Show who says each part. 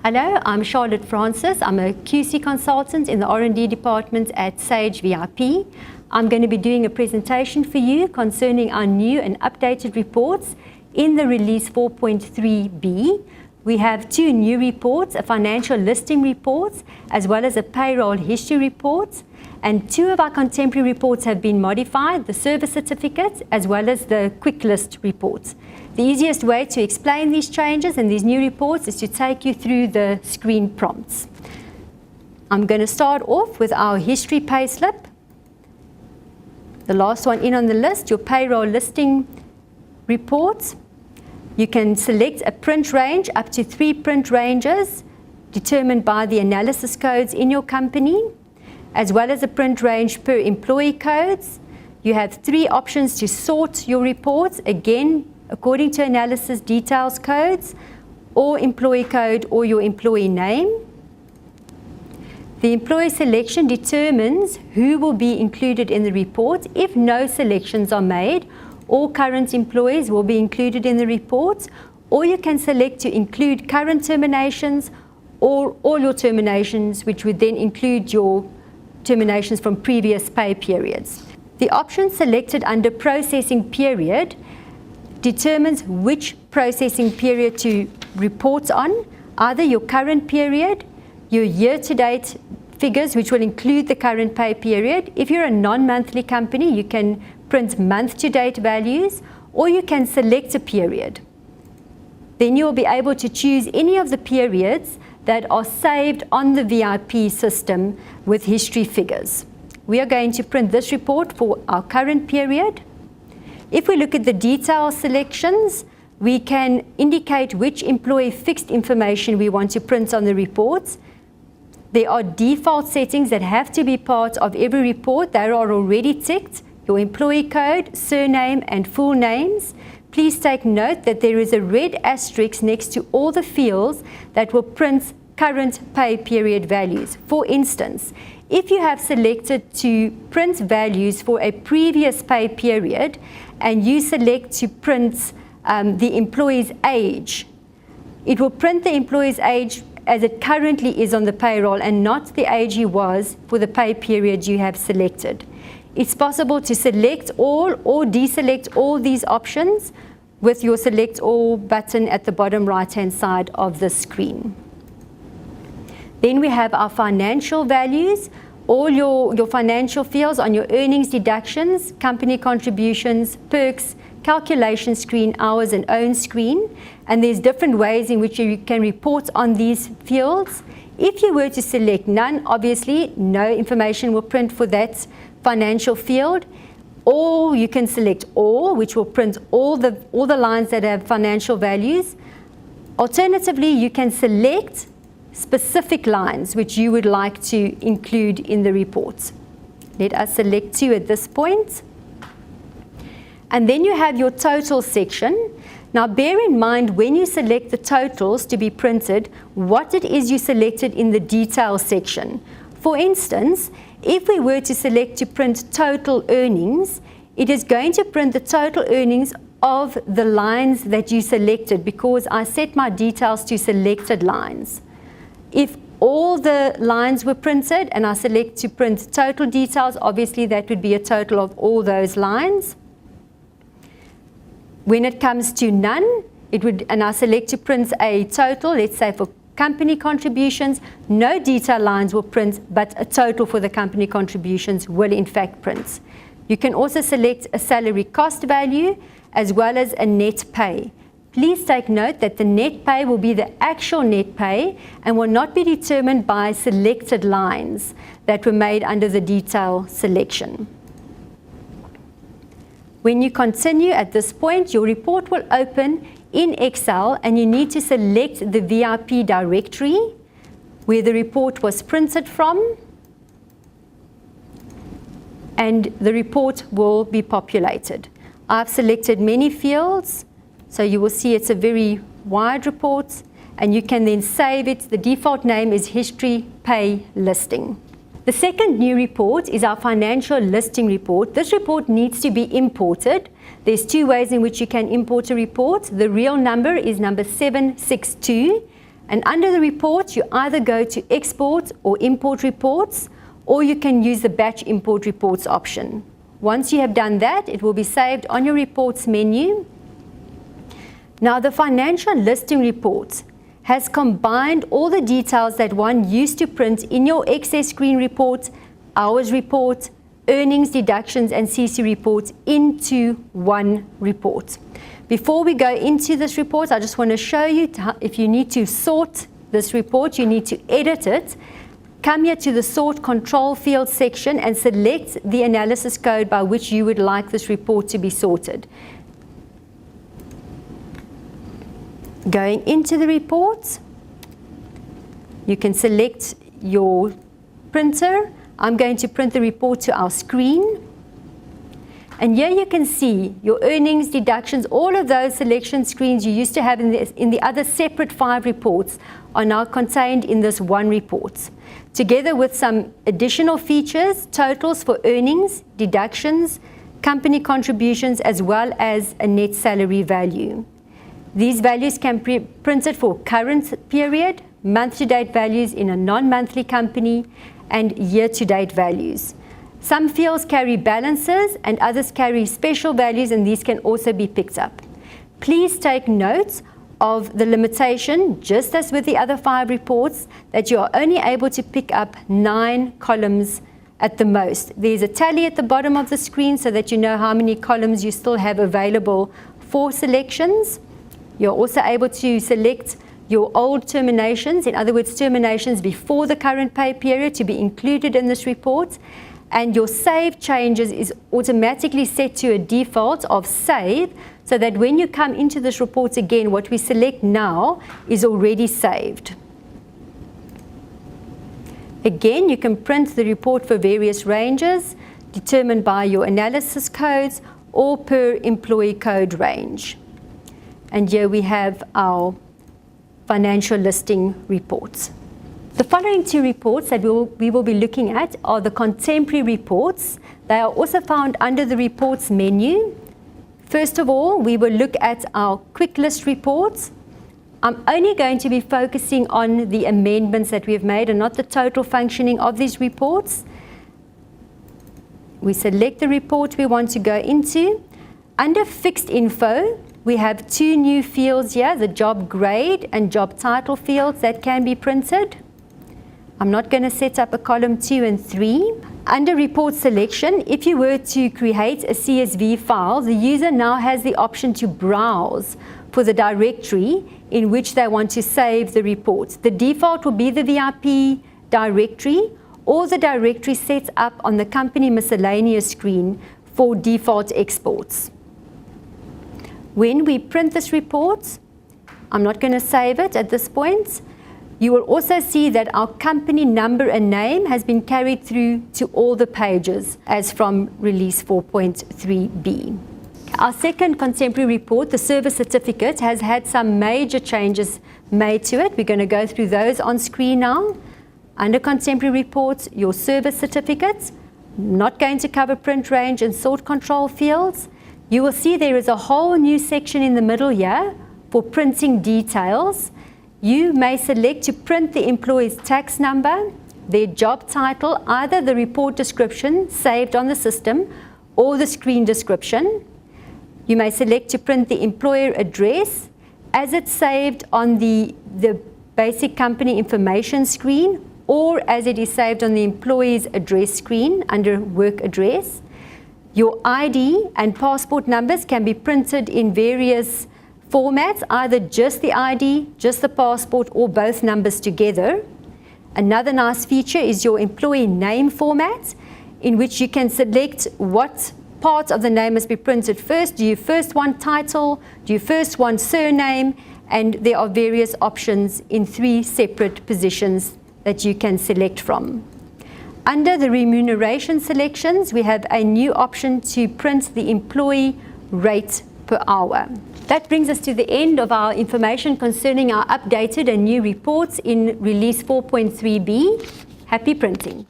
Speaker 1: Hello, I'm Charlotte Francis. I'm a QC consultant in the R&D department at Sage VIP. I'm going to be doing a presentation for you concerning our new and updated reports in the release 4.3b. We have two new reports, a financial listing report as well as a payroll history report. And two of our contemporary reports have been modified, the service certificate as well as the quick list reports. The easiest way to explain these changes and these new reports is to take you through the screen prompts. I'm going to start off with our history payslip. The last one in on the list, your payroll listing report. You can select a print range, up to 3 print ranges, determined by the analysis codes in your company, as well as a print range per employee codes. You have 3 options to sort your reports, again, according to analysis details codes, or employee code, or your employee name. The employee selection determines who will be included in the report. If no selections are made, all current employees will be included in the report, or you can select to include current terminations or all your terminations, which would then include your terminations from previous pay periods. The option selected under processing period determines which processing period to report on, either your current period, your year-to-date figures, which will include the current pay period. If you're a non-monthly company, you can print month-to-date values, or you can select a period. Then you'll be able to choose any of the periods that are saved on the VIP system with history figures. We are going to print this report for our current period. If we look at the detail selections, we can indicate which employee fixed information we want to print on the reports. There are default settings that have to be part of every report. They are already ticked: your employee code, surname, and full names. Please take note that there is a red asterisk next to all the fields that will print current pay period values. For instance, if you have selected to print values for a previous pay period and you select to print the employee's age, it will print the employee's age as it currently is on the payroll and not the age he was for the pay period you have selected. It's possible to select all or deselect all these options with your Select All button at the bottom right-hand side of the screen. Then we have our financial values, all your financial fields on your earnings deductions, company contributions, perks, calculation screen, hours and own screen. And there's different ways in which you can report on these fields. If you were to select none, obviously no information will print for that financial field. Or you can select all, which will print all the lines that have financial values. Alternatively, you can select specific lines which you would like to include in the report. Let us select 2 at this point. And then you have your total section. Now bear in mind when you select the totals to be printed, what it is you selected in the detail section. For instance, if we were to select to print total earnings, it is going to print the total earnings of the lines that you selected because I set my details to selected lines. If all the lines were printed and I select to print total details, obviously that would be a total of all those lines. When it comes to none, and I select to print a total, let's say for company contributions, no detail lines will print, but a total for the company contributions will in fact print. You can also select a salary cost value as well as a net pay. Please take note that the net pay will be the actual net pay and will not be determined by selected lines that were made under the detail selection. When you continue at this point, your report will open in Excel and you need to select the VIP directory where the report was printed from, and the report will be populated. I've selected many fields, so you will see it's a very wide report, and you can then save it. The default name is History Pay Listing. The second new report is our financial listing report. This report needs to be imported. There's 2 ways in which you can import a report. The real number is number 762. And under the reports, you either go to export or import reports, or you can use the batch import reports option. Once you have done that, it will be saved on your reports menu. Now, the financial listing report has combined all the details that one used to print in your excess screen report, hours report, earnings, deductions, and CC reports into one report. Before we go into this report, I just want to show you if you need to sort this report, you need to edit it. Come here to the Sort Control Field section and select the analysis code by which you would like this report to be sorted. Going into the report, you can select your printer. I'm going to print the report to our screen. And here you can see your earnings, deductions, all of those selection screens you used to have in the other separate 5 reports are now contained in this one report, together with some additional features, totals for earnings, deductions, company contributions, as well as a net salary value. These values can be printed for current period, month-to-date values in a non-monthly company, and year-to-date values. Some fields carry balances and others carry special values, and these can also be picked up. Please take note of the limitation, just as with the other 5 reports, that you are only able to pick up 9 columns at the most. There's a tally at the bottom of the screen so that you know how many columns you still have available for selections. You're also able to select your old terminations, in other words, terminations before the current pay period, to be included in this report. And your save changes is automatically set to a default of save, so that when you come into this report again, what we select now is already saved. Again, you can print the report for various ranges determined by your analysis codes or per employee code range. And here we have our financial listing reports. The following 2 reports that we will be looking at are the contemporary reports. They are also found under the reports menu. First of all, we will look at our quick list reports. I'm only going to be focusing on the amendments that we have made and not the total functioning of these reports. We select the report we want to go into. Under fixed info, we have 2 new fields here, the job grade and job title fields that can be printed. I'm not going to set up a column 2 and 3. Under report selection, if you were to create a CSV file, the user now has the option to browse for the directory in which they want to save the report. The default will be the VIP directory or the directory set up on the company miscellaneous screen for default exports. When we print this report, I'm not going to save it at this point. You will also see that our company number and name has been carried through to all the pages as from release 4.3b. Our second contemporary report, the service certificate, has had some major changes made to it. We're going to go through those on screen now. Under contemporary reports, your service certificates, not going to cover print range and sort control fields. You will see there is a whole new section in the middle here for printing details. You may select to print the employee's tax number, their job title, either the report description saved on the system or the screen description. You may select to print the employer address as it's saved on the basic company information screen or as it is saved on the employee's address screen under work address. Your ID and passport numbers can be printed in various formats, either just the ID, just the passport, or both numbers together. Another nice feature is your employee name format, in which you can select what part of the name must be printed first. Do you first want title? Do you first want surname? And there are various options in 3 separate positions that you can select from. Under the remuneration selections, we have a new option to print the employee rate per hour. That brings us to the end of our information concerning our updated and new reports in release 4.3b. Happy printing.